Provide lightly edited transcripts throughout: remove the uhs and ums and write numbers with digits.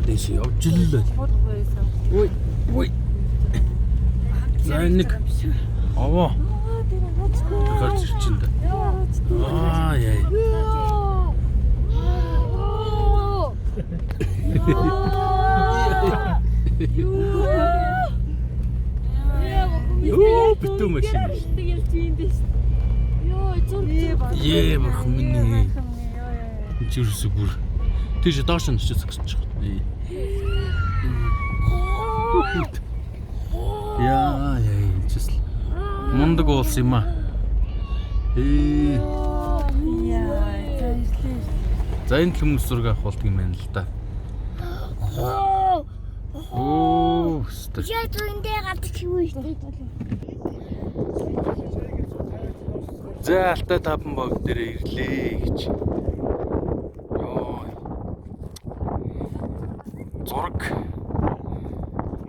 дэше явж л. Ой. Ой. Нэг. Аваа. Гарч ирчихэнд. Аа яа. Юу битүү машин. Ее бах миний. Чирсэг бүр. Тийш доош нь очиж гэж байна. Яа, чис. Мундаг уулс юм аа. За энэ хүмүүс зураг авах болт юм байна л да. Оо, яг түүндээ гадчих юу шүү дээ. За алтай таван баг дээр ирлээ гэж. Йоо. Зураг.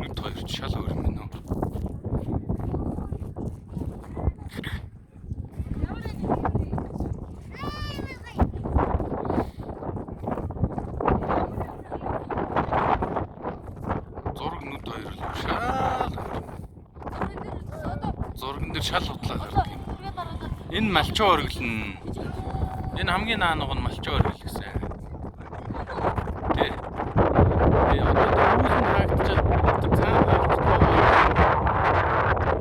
Нэг хоёр шал өөр юм нөө. Зураг нүд хоёр л шал. Зурган дээр шал хутлаа гардаг юм. Энэ малчин оргилн. Энэ хамгийн наануг нь малчин оргил гэсэн. Тэ. Би одоо үүсэн хаагчаад цаана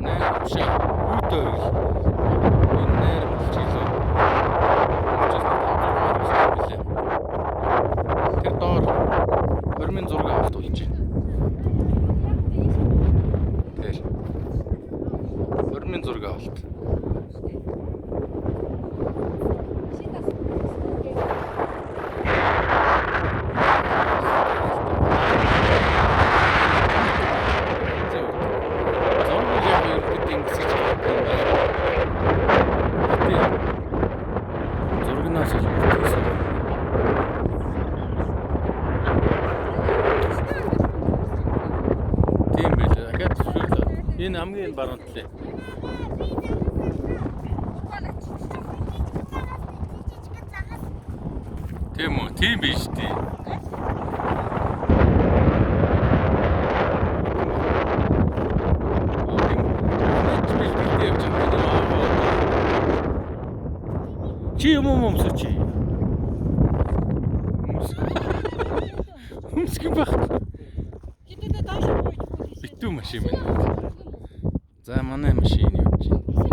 нэр шаа үүд оргил. Энэ нэр болчихлоо. Тэр доор хормын зураг авалт болж байна. Тэр. Хормын зураг авалт. Тийм байлаа. Дахиад зөвшөөрлөө. Энэ хамгийн баруун талээ. Тийм үү? Тийм биш тий. Чи юм уу чи? Humski багт. Битүү машин байна. За манай машин явж байна.